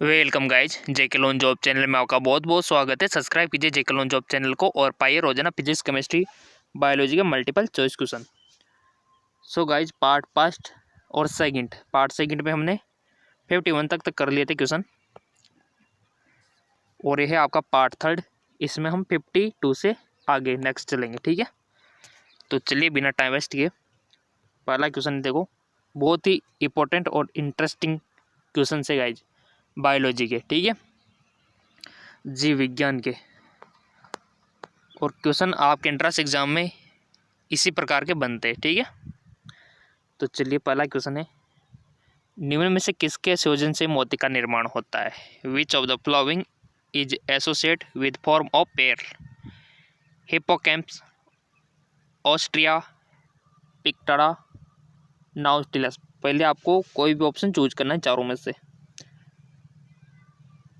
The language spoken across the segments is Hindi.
वेलकम गाइज, जेके लोन जॉब चैनल में आपका बहुत बहुत स्वागत है। सब्सक्राइब कीजिए जेके लोन जॉब चैनल को और पाइए रोजाना फिजिक्स, केमिस्ट्री, बायोलॉजी के multiple choice question. So guys, part first और सेकंड, पार्ट सेकंड में हमने 51 तक कर लिए थे क्वेश्चन और यह है आपका पार्ट थर्ड। इसमें हम 52 से आगे नेक्स्ट चलेंगे, ठीक है। तो चलिए बिना टाइम वेस्ट किए पहला क्वेश्चन देखो, बहुत ही इंपॉर्टेंट और इंटरेस्टिंग क्वेश्चन से गाइज, बायोलॉजी के, ठीक है, जीव विज्ञान के। और क्वेश्चन आपके एंट्रेंस एग्जाम में इसी प्रकार के बनते हैं, ठीक है। तो चलिए पहला क्वेश्चन है, निम्न में से किसके संयोजन से मोती का निर्माण होता है? Which of the following is associate with form of pearl? Hippocampus, Ostrea, Pinctada, Nautilus. पहले आपको कोई भी ऑप्शन चूज करना है चारों में से,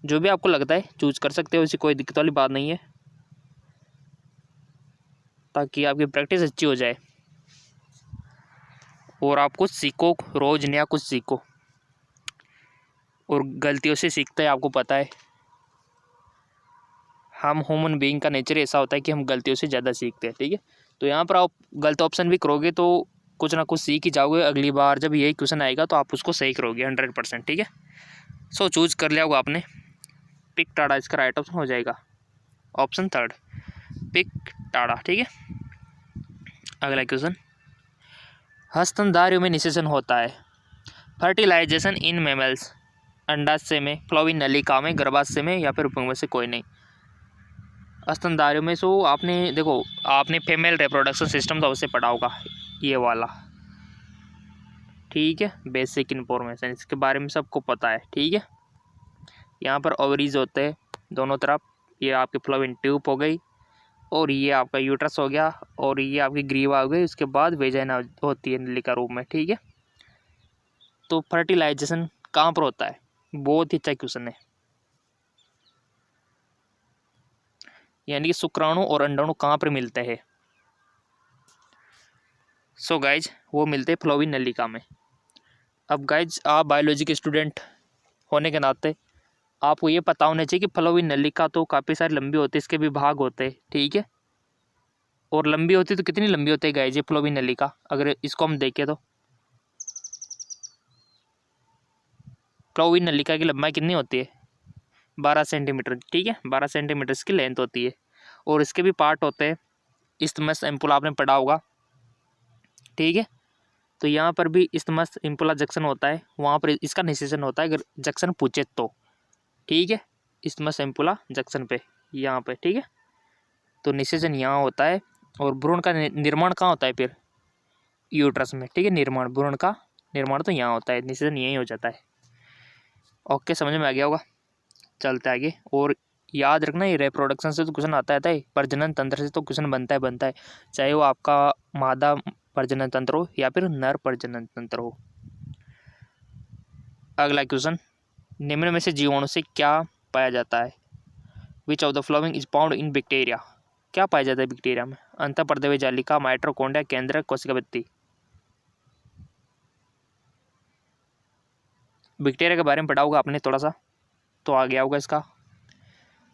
जो भी आपको लगता है चूज कर सकते हो, इसी कोई दिक्कत वाली बात नहीं है, ताकि आपकी प्रैक्टिस अच्छी हो जाए और आप कुछ सीखो, रोज नया कुछ सीखो। और गलतियों से सीखते हैं, आपको पता है हम ह्यूमन बीइंग का नेचर ऐसा होता है कि हम गलतियों से ज़्यादा सीखते हैं, ठीक है। तो यहाँ पर आप गलत ऑप्शन भी करोगे तो कुछ ना कुछ सीख ही जाओगे। अगली बार जब यही क्वेश्चन आएगा तो आप उसको सही करोगे 100%, ठीक है। सो चूज कर लिया होगा आपने, पिक्टाडा इसका राइट ऑप्शन हो जाएगा, ऑप्शन थर्ड, पिक्टाडा, ठीक है। अगला क्वेश्चन, स्तनधारियों में निषेचन होता है? फर्टिलाइजेशन इन मेमल्स, अंडाशय में, फ्लोविन नलिका में, गर्भाशय में, या फिर उपंग में से कोई नहीं। स्तनधारियों में सो आपने देखो, आपने फीमेल रिप्रोडक्शन सिस्टम तो अवश्य पढ़ा होगा, ये वाला, ठीक है। बेसिक इन्फॉर्मेशन इसके बारे में सबको पता है, ठीक है। यहाँ पर ओवरीज होते हैं दोनों तरफ, ये आपकी फ्लोविन ट्यूब हो गई और ये आपका यूट्रस हो गया और ये आपकी ग्रीवा हो गई, उसके बाद वेजाइना होती है नलिका रूप में, ठीक है। तो फर्टिलाइजेशन कहाँ पर होता है? बहुत ही अच्छा क्वेश्चन है, यानी कि शुक्राणु और अंडाणु कहाँ पर मिलते हैं? सो गाइज, वो मिलते हैं फ्लोविन नलिका में। अब गाइज, आप बायोलॉजी के स्टूडेंट होने के नाते आपको ये पता होना चाहिए कि फ्लोविन नलिका तो काफ़ी सारी लंबी होती है, इसके भी भाग होते हैं, ठीक है। और लंबी होती तो कितनी लंबी होती है गाइज ये फ्लोविन नलिका? अगर इसको हम देखें तो फ्लोविन नलिका की लंबाई कितनी होती है? 12 सेंटीमीटर, ठीक है, 12 सेंटीमीटर इसकी लेंथ होती है। और इसके भी पार्ट होते हैं, इस्थमस एम्पुला आपने पढ़ा होगा, ठीक है। तो यहाँ पर भी इस्थमस एम्पुला जंक्शन होता है, वहाँ पर इसका निषेचन होता है अगर जंक्शन पूछे तो, ठीक है। इस्थमस एम्पुला जंक्शन पे, यहाँ पे, ठीक है। तो निषेचन यहाँ होता है और भ्रूण का निर्माण कहाँ होता है फिर? यूट्रस में, ठीक है। निर्माण, भ्रूण का निर्माण तो यहाँ होता है, निषेचन यहीं हो जाता है। ओके, समझ में आ गया होगा। चलते आगे, और याद रखना ये रिप्रोडक्शन से तो क्वेश्चन आता है, प्रजनन तंत्र से तो क्वेश्चन बनता है, चाहे वो आपका मादा प्रजनन तंत्र हो या फिर नर प्रजनन तंत्र हो। अगला क्वेश्चन, निम्न में से जीवाणु से क्या पाया जाता है? Which of the following is found in bacteria? क्या पाया जाता है बैक्टीरिया में? अंतःपर्दवीय जालिका, माइटोकॉन्ड्रिया, केंद्रक, कोशिका भित्ति। बैक्टीरिया के बारे में पढ़ा होगा आपने थोड़ा सा, तो आ गया होगा इसका,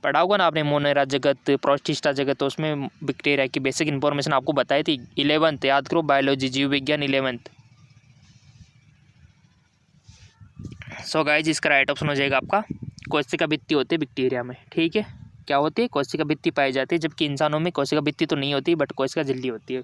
पढ़ा होगा ना आपने, मोनेरा जगत, प्रोटिस्टा जगत, तो उसमें बैक्टीरिया की बेसिक इन्फॉर्मेशन आपको बताई थी। 11th याद करो, बायोलॉजी जीव विज्ञान 11th। सो गाइज, इसका राइट ऑप्शन हो जाएगा आपका कोशिका भित्ति होती है बैक्टीरिया में, ठीक है। क्या होती है? कोशिका भित्ति पाई जाती है, जबकि इंसानों में कोशिका भित्ति तो नहीं होती, बट कोशिका झिल्ली होती है।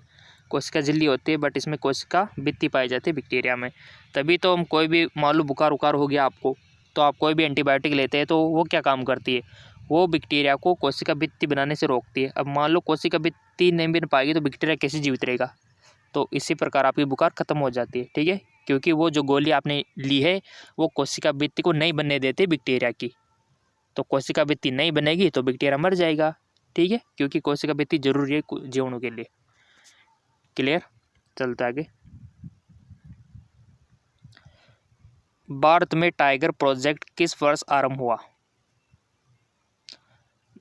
कोशिका झिल्ली होती है बट इसमें कोशिका भित्ति पाई जाती है बैक्टीरिया में। तभी तो हम कोई भी, मान लो बुखार उखार हो गया आपको, तो आप कोई भी एंटीबायोटिक लेते हैं तो वो क्या काम करती है? वो बैक्टीरिया को कोशिका भित्ति बनाने से रोकती है। अब मान लो कोशिका भित्ति नहीं बन पाएगी तो बैक्टीरिया कैसे जीवित रहेगा? तो इसी प्रकार आपकी बुखार खत्म हो जाती है, ठीक है, क्योंकि वो जो गोली आपने ली है वो कोशिका भित्ति को नहीं बनने देते बैक्टीरिया की। तो कोशिका भित्ति नहीं बनेगी तो बैक्टीरिया मर जाएगा, ठीक है, क्योंकि कोशिका भित्ति जरूरी है जीवाणु के लिए। क्लियर? चलते आगे। भारत में टाइगर प्रोजेक्ट किस वर्ष आरंभ हुआ?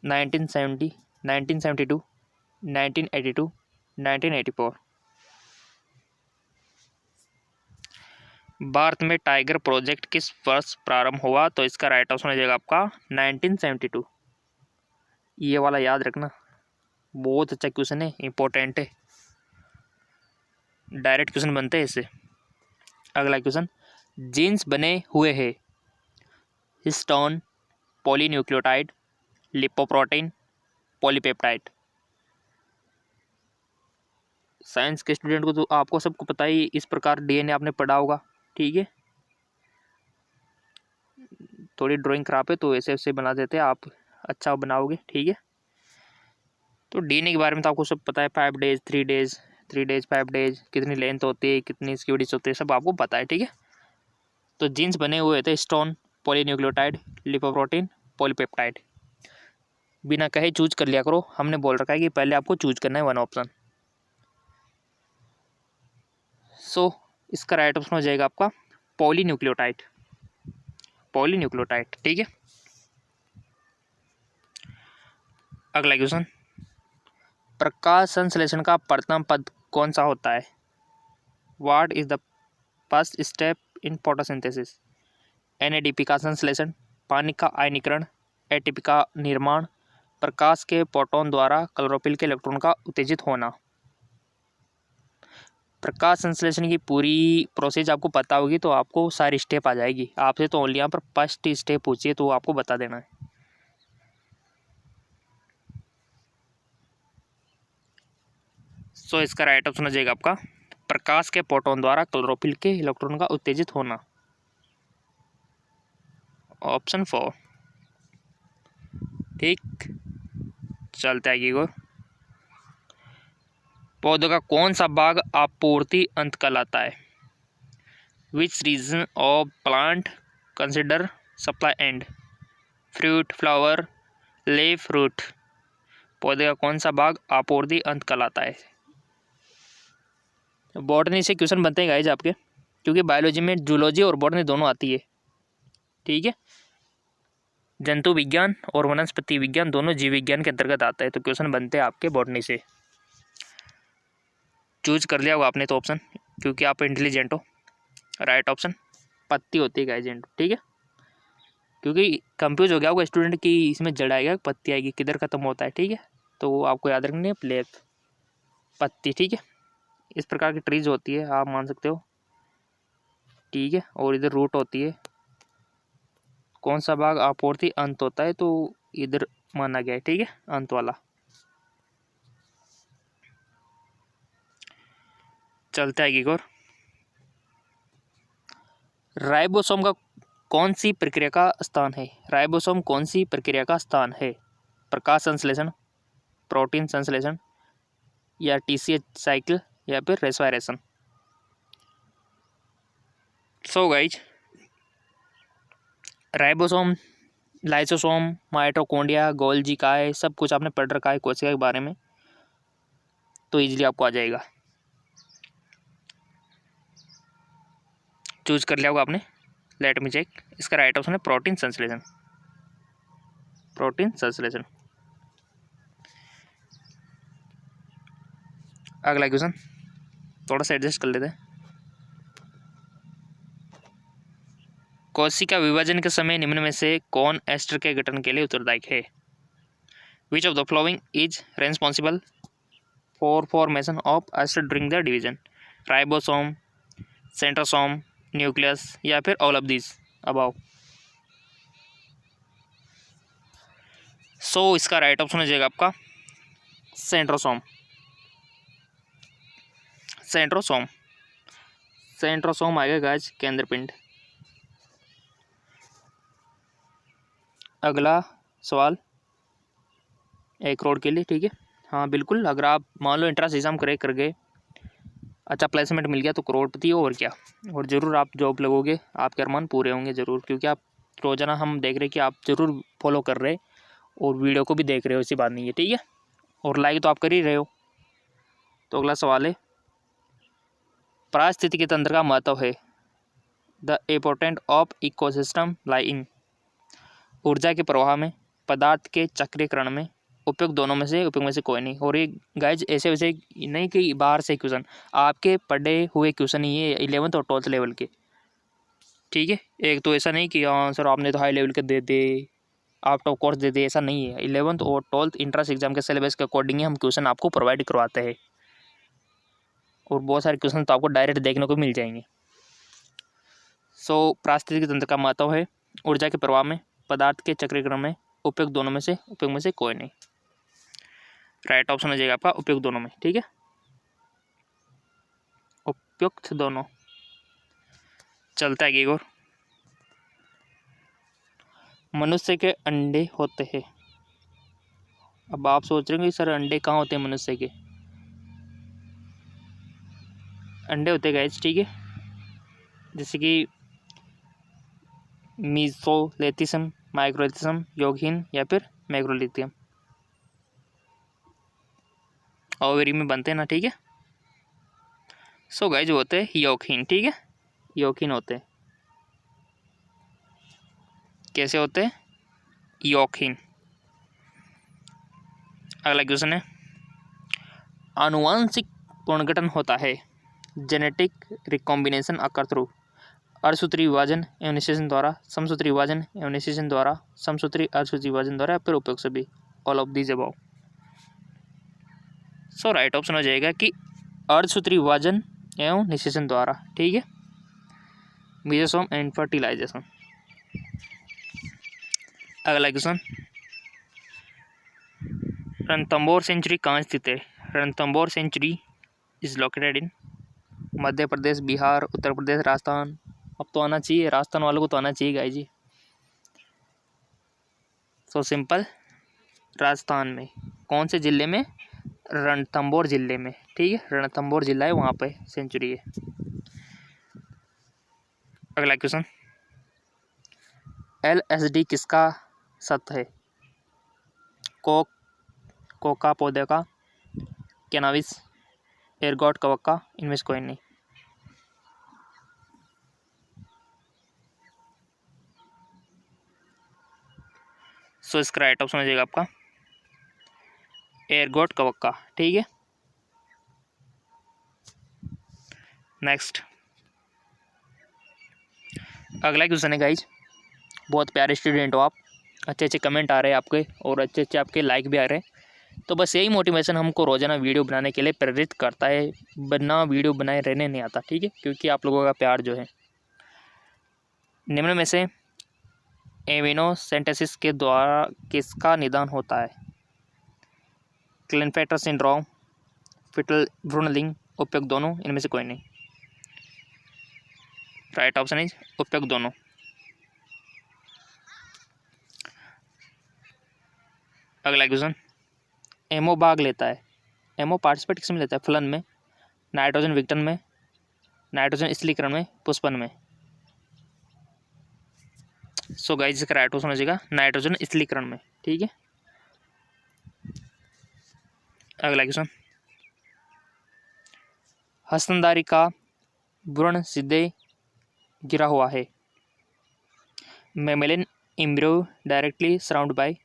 1970, 1972, 1982, 1984। भारत में टाइगर प्रोजेक्ट किस वर्ष प्रारंभ हुआ? तो इसका राइट ऑप्शन हो जाएगा आपका 1972। ये वाला याद रखना, बहुत अच्छा क्वेश्चन है, इंपॉर्टेंट है, डायरेक्ट क्वेश्चन बनते हैं इससे। अगला क्वेश्चन, जीन्स बने हुए हैं histone, polynucleotide, lipoprotein, polypeptide. Science के स्टूडेंट को तो आपको सबको पता ही, इस प्रकार डीएनए आपने पढ़ा होगा, ठीक है। थोड़ी ड्राइंग खराब है तो ऐसे ऐसे बना देते हैं, आप अच्छा बनाओगे, ठीक है। तो डीएनए के बारे में तो आपको सब पता है, 5 डेज 3 डेज 3 डेज 5 डेज, कितनी लेंथ होती है, कितनी इसकी विड्थ होती है, सब आपको पता है, ठीक है। तो जीन्स बने हुए थे हिस्टोन, पॉलीन्यूक्लियोटाइड, लिपोप्रोटीन, पॉलीपेप्टाइड। बिना कहे चूज कर लिया करो, हमने बोल रखा है कि पहले आपको चूज करना है वन ऑप्शन। सो इसका राइट ऑप्शन हो जाएगा आपका पॉलीन्यूक्लियोटाइड, पॉलीन्यूक्लियोटाइड, ठीक है। अगला क्वेश्चन, प्रकाश संश्लेषण का प्रथम पद कौन सा होता है? What is the first step in photosynthesis? NADP का संश्लेषण, पानी का आयनीकरण, एटीपी का निर्माण, प्रकाश के फोटोन द्वारा क्लोरोफिल के इलेक्ट्रॉन का उत्तेजित होना। प्रकाश संश्लेषण की पूरी प्रोसेस आपको पता होगी तो आपको सारी स्टेप आ जाएगी। आपसे तो ओनली यहाँ पर फर्स्ट स्टेप पूछिए तो आपको बता देना है। सो इसका राइट ऑप्शन हो जाएगा आपका प्रकाश के फोटोन द्वारा क्लोरोफिल के इलेक्ट्रॉन का उत्तेजित होना, ऑप्शन 4, ठीक। चलते आगे को, पौधों का कौन सा भाग आपूर्ति अंत कहलाता है? Which region of plant consider supply end? Fruit, flower, leaf, root. पौधे का कौन सा भाग आपूर्ति अंत कहलाता है? बॉटनी से क्वेश्चन बनते हैं गाइज आपके, क्योंकि बायोलॉजी में जूलॉजी और बॉटनी दोनों आती है, ठीक है। जंतु विज्ञान और वनस्पति विज्ञान दोनों जीव विज्ञान के अंतर्गत आता है, तो क्वेश्चन बनते हैं आपके बॉटनी से। चूज कर लिया होगा आपने तो ऑप्शन, क्योंकि आप इंटेलिजेंट हो। राइट ऑप्शन पत्ती होती है गाइज, ठीक है। क्योंकि कंफ्यूज हो गया होगा स्टूडेंट कि इसमें जड़ आएगा पत्ती आएगी, किधर खत्म होता है, ठीक है। तो आपको याद रखनी है प्लेट, पत्ती, ठीक है। इस प्रकार की ट्रीज होती है, आप मान सकते हो, ठीक है। और इधर रूट होती है। कौन सा भाग आपूर्ति अंत होता है, तो इधर माना गया है, ठीक है, अंत वाला। चलते आगे और, राइबोसोम का कौन सी प्रक्रिया का स्थान है? राइबोसोम कौन सी प्रक्रिया का स्थान है? प्रकाश संश्लेषण, प्रोटीन संश्लेषण, या टीसीएच साइकिल, या फिर respiration. So guys, ribosome, lysosome, mitochondria, Golgi काय, सब कुछ आपने पढ़ रखा है कोशिका के बारे में, तो इजीली आपको आ जाएगा। चूज कर लिया होगा आपने, लेट मी चेक। इसका राइट ऑप्शन है प्रोटीन संश्लेषण, प्रोटीन संश्लेषण। अगला क्वेश्चन थोड़ा सा एडजस्ट कर लेते हैं। कोशिका विभाजन के समय निम्न में से कौन एस्टर के गठन के लिए उत्तरदायी है? Which of the following is responsible for formation of aster during the division? Ribosome, centrosome, nucleus, या फिर all of this above. So इसका राइट ऑप्शन हो जाएगा आपका सेंट्रोसोम, सेंट्रोसोम, सेंट्रोसोम आएगा गाइस केंद्र पिंड। अगला सवाल 1 करोड़ के लिए, ठीक है। हाँ बिल्कुल, अगर आप मान लो एंट्रेंस एग्जाम क्रैक कर गए, अच्छा प्लेसमेंट मिल गया तो करोड़पति हो, और क्या। और ज़रूर आप जॉब लगोगे, आपके अरमान पूरे होंगे ज़रूर, क्योंकि आप रोज़ाना हम देख रहे हैं कि आप ज़रूर फॉलो कर रहे और वीडियो को भी देख रहे हो, ऐसी बात नहीं है, ठीक है। और लाइक तो आप कर ही रहे हो। तो अगला सवाल है, पारिस्थितिकी तंत्र का महत्व है? द इम्पोर्टेंट ऑफ इकोसिस्टम लाई इन? ऊर्जा के प्रवाह में, पदार्थ के चक्रीकरण में, उपयुक्त दोनों में से, उपयुक्त में से कोई नहीं। और ये गाइज ऐसे वैसे नहीं कि बाहर से क्वेश्चन, आपके पढ़े हुए क्वेश्चन ही ये 11th और 12th लेवल के, ठीक है। एक तो ऐसा नहीं कि हाँ सर आपने तो हाई लेवल के दे दे, आउट ऑफ कोर्स दे दे, ऐसा नहीं है। 11th और 12th इंट्रेंस एग्जाम के सिलेबस के अकॉर्डिंग ही हम क्वेश्चन आपको प्रोवाइड करवाते हैं, और बहुत सारे क्वेश्चन तो आपको डायरेक्ट देखने को मिल जाएंगे। पारिस्थितिकी तंत्र का महत्व है। ऊर्जा के प्रवाह में, पदार्थ के चक्रीकरण में उपयुक्त दोनों में से, उपयुक्त में से कोई नहीं। राइट ऑप्शन हो जाएगा आपका उपयुक्त दोनों में। ठीक है, उपयुक्त दोनों। चलता है और मनुष्य के अंडे होते हैं। अब आप सोच रहे होंगे सर अंडे कहाँ होते हैं मनुष्य के? अंडे होते हैं गाइस, ठीक है, जैसे कि मीसोलिथियम, माइक्रोलिथियम, यौगिक या फिर मैक्रोलिथियम, ओवरी में बनते हैं ना। ठीक है, सो गाइस जो होते हैं यौगिक। ठीक है, यौगिक होते हैं। कैसे होते हैं? यौगिक। अगला क्वेश्चन है, आनुवंशिक पुनर्गठन होता है, जेनेटिक रिकॉम्बिनेशन अकर थ्रू अर्धसूत्री विभाजन एवं निषेचन द्वारा, समसूत्री विभाजन एवं निषेचन द्वारा, समसूत्री अर्धसूत्री विभाजन द्वारा, फिर उपयुक्त सभी, all of these above. So right option हो जाएगा कि अर्धसूत्री विभाजन एवं निषेचन द्वारा। ठीक है, मेसोसोम एंड फर्टिलाइजेशन। अगला क्वेश्चन, रणथंभौर सेंचुरी कहाँ स्थित है? Ranthambore sanctuary is located in Madhya Pradesh, Bihar, Uttar Pradesh, Rajasthan. अब तो आना चाहिए, राजस्थान वालों को तो आना चाहिए गाइस जी। सो सिंपल, राजस्थान में कौन से जिले में? रणथंभौर जिले में। ठीक है, रणथंभौर जिला है, वहाँ पे सेंचुरी है। अगला क्वेश्चन, LSD किसका सत्य है? कोका पौधे का, कैनाबिस, एर्गोट कवक का, इनमें से कोई नहीं। सो इसका राइट ऑप्शन हो जाएगा आपका एर्गोट कवक का। ठीक है, नेक्स्ट अगला क्वेश्चन है गाइज, बहुत प्यारे स्टूडेंट हो आप, अच्छे अच्छे कमेंट आ रहे हैं आपके, और अच्छे अच्छे आपके लाइक भी आ रहे हैं। तो बस यही मोटिवेशन हमको रोजाना वीडियो बनाने के लिए प्रेरित करता है, बिना वीडियो बनाए रहने नहीं आता। ठीक है, क्योंकि आप लोगों का प्यार जो है। निम्न में से एमिनोसेंटेसिस के द्वारा किसका निदान होता है? क्लिनफेल्टर सिंड्रोम, फिटल भ्रूणलिंग, उपयुक्त दोनों, इनमें से कोई नहीं। राइट ऑप्शन इज उपयुक्त दोनों। अगला क्वेश्चन, एमओ भाग लेता है, एमओ पार्टिसिपेट किसमें लेता है? फलन में, नाइट्रोजन विघटन में, नाइट्रोजन स्थलीकरण में, पुष्पन में। सो गाइस इसका राइट ऑप्शन हो जाएगा नाइट्रोजन स्थलीकरण में। ठीक है, अगला क्वेश्चन, हस्तनधारी का भ्रूण सीधे गिरा हुआ है, mammalian embryo directly surround by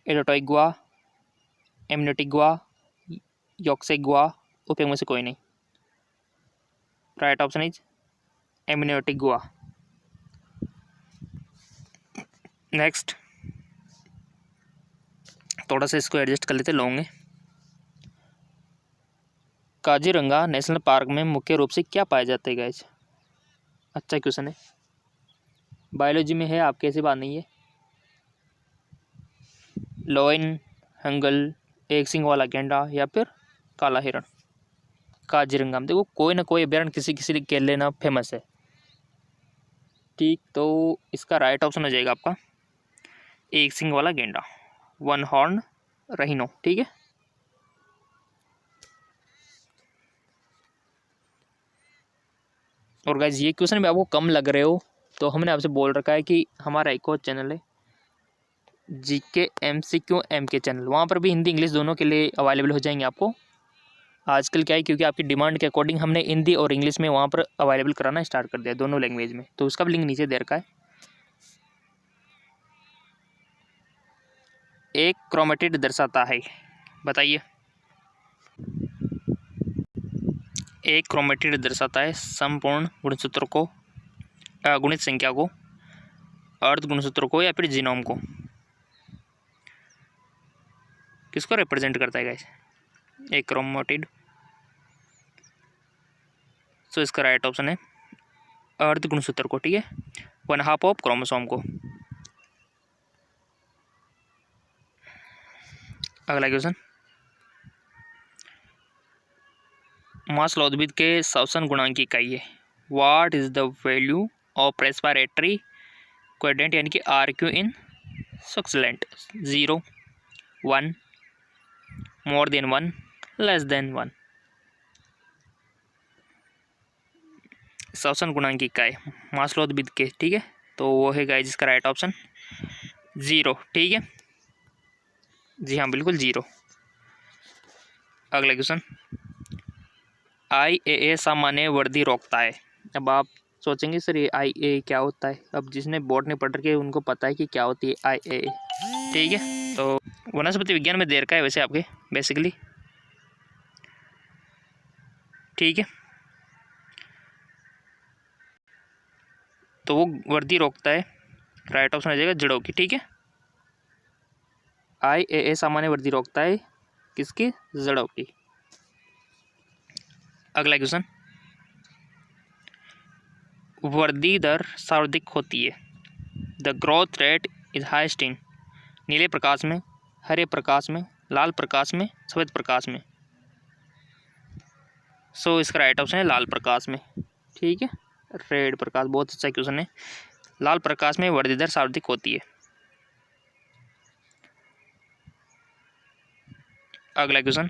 एडोटोइगुआ, एमनियोटिगुआ, योक्सेगुआ, उपयुक्त में से कोई नहीं। राइट ऑप्शन इज एमनियोटिगुआ। नेक्स्ट, थोड़ा सा इसको एडजस्ट कर लेते लोगे। काजीरंगा नेशनल पार्क में मुख्य रूप से क्या पाया जाता है गाइस? अच्छा क्वेश्चन है, बायोलॉजी में है, आपके ऐसी बात नहीं है। लॉयन, हंगल, एक सिंग वाला गेंडा या फिर काला हिरण। काजीरंगा में देखो कोई ना कोई अभ्यारण्य किसी किसी के लिए ना फेमस है। ठीक, तो इसका राइट ऑप्शन हो जाएगा आपका एक सिंग वाला गेंडा, वन हॉर्न रहीनो। ठीक है, और गाइस ये क्वेश्चन भी आपको कम लग रहे हो तो हमने आपसे बोल रखा है कि हमारा एक और चैनल है GK MCQ MK चैनल, वहाँ पर भी हिंदी इंग्लिश दोनों के लिए अवेलेबल हो जाएंगे आपको। आजकल क्या है, क्योंकि आपकी डिमांड के अकॉर्डिंग हमने हिंदी और इंग्लिश में वहाँ पर अवेलेबल कराना स्टार्ट कर दिया, दोनों लैंग्वेज में। तो उसका भी लिंक नीचे दे रखा है। एक क्रोमेटिड दर्शाता है, बताइए। एक क्रोमेटिड दर्शाता है संपूर्ण गुणसूत्र को, अगुणित संख्या को, अर्ध गुणसूत्र को या फिर जीनोम को किसको रिप्रेजेंट करता है गाइस? एक क्रोमेटिड। सो इसका राइट ऑप्शन है अर्ध गुणसूत्र को, ठीक है, 1/2 ऑफ क्रोमोसोम को। अगला क्वेश्चन, मास्लो उद्भिद के श्वसन गुणांक की इकाई है। What is the value of respiratory quadrant यानी कि RQ इन सक्सेलेंट? 0, 1, मोर देन 1, लेस देन 1। श्वसन गुणांक की इकाई मास्लो उद्भिद के, ठीक है, तो वो है गाइस इसका राइट ऑप्शन 0, ठीक है, जी हाँ बिल्कुल 0। अगला क्वेश्चन, IAA सामान्य वृद्धि रोकता है। अब आप सोचेंगे सर ये IAA क्या होता है? अब जिसने बोर्ड ने पढ़ रखे उनको पता है कि क्या होती है IAA, ठीक है। तो वनस्पति विज्ञान में देर का है वैसे आपके बेसिकली, ठीक है। तो वो वृद्धि रोकता है, राइट ऑप्शन आ जाएगा जड़ों की, ठीक है। IAA सामान्य वृद्धि रोकता है किसकी? जड़ों की। अगला क्वेश्चन, वृद्धि दर सर्वाधिक होती है। The growth rate is heist इन नीले प्रकाश में, हरे प्रकाश में, लाल प्रकाश में, सफ़ेद प्रकाश में। सो इसका राइट ऑप्शन है लाल प्रकाश में, ठीक है, रेड प्रकाश। बहुत अच्छा क्वेश्चन है। लाल प्रकाश में वृद्धि दर सर्वाधिक होती है। अगला क्वेश्चन,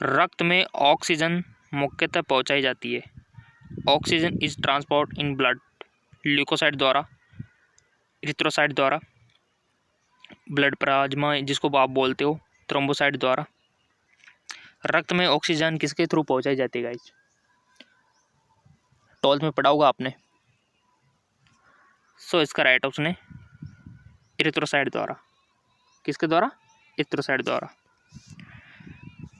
रक्त में ऑक्सीजन मुख्यतः पहुंचाई जाती है। Oxygen is transport in blood leukocyte द्वारा, इरिथ्रोसाइट द्वारा, ब्लड प्लाज्मा जिसको आप बोलते हो, थ्रोम्बोसाइट द्वारा। रक्त में ऑक्सीजन किसके थ्रू पहुंचाई जाती है गाइस? 12th में पढ़ा होगा आपने। सो इसका राइट ऑप्शन है इरिथ्रोसाइट द्वारा। किसके द्वारा? इरिथ्रोसाइट द्वारा।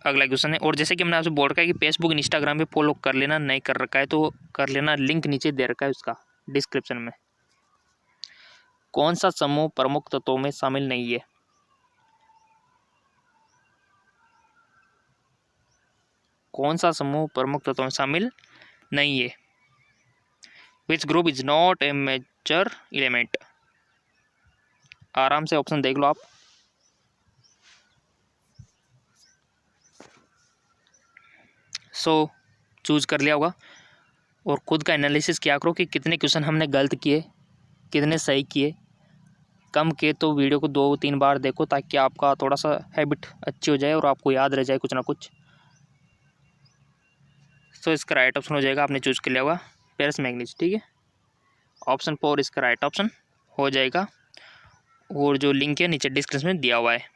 अगला क्वेश्चन है, और जैसे कि मैंने आपसे बोल रखा है कि फेसबुक इंस्टाग्राम पे फॉलो कर लेना, नहीं कर रखा है तो कर लेना, लिंक नीचे दे रखा है उसका डिस्क्रिप्शन में। कौन सा समूह प्रमुख तत्वों में शामिल नहीं है? कौन सा समूह प्रमुख तत्वों में शामिल नहीं है? Which group is not a major element? आराम से ऑप्शन देख लो आप। सो चूज कर लिया होगा और खुद का एनालिसिस किया करो कि कितने क्वेश्चन हमने गलत किए, कितने सही किए। कम किए तो वीडियो को 2-3 बार देखो ताकि आपका थोड़ा सा हैबिट अच्छी हो जाए और आपको याद रह जाए कुछ ना कुछ। सो इसका राइट ऑप्शन हो जाएगा, आपने चूज कर लिया होगा फेरस मैंगनीज, ठीक है। ऑप्शन 4 इसका राइट ऑप्शन हो जाएगा और जो लिंक है नीचे डिस्क्रिप्शन में दिया हुआ है।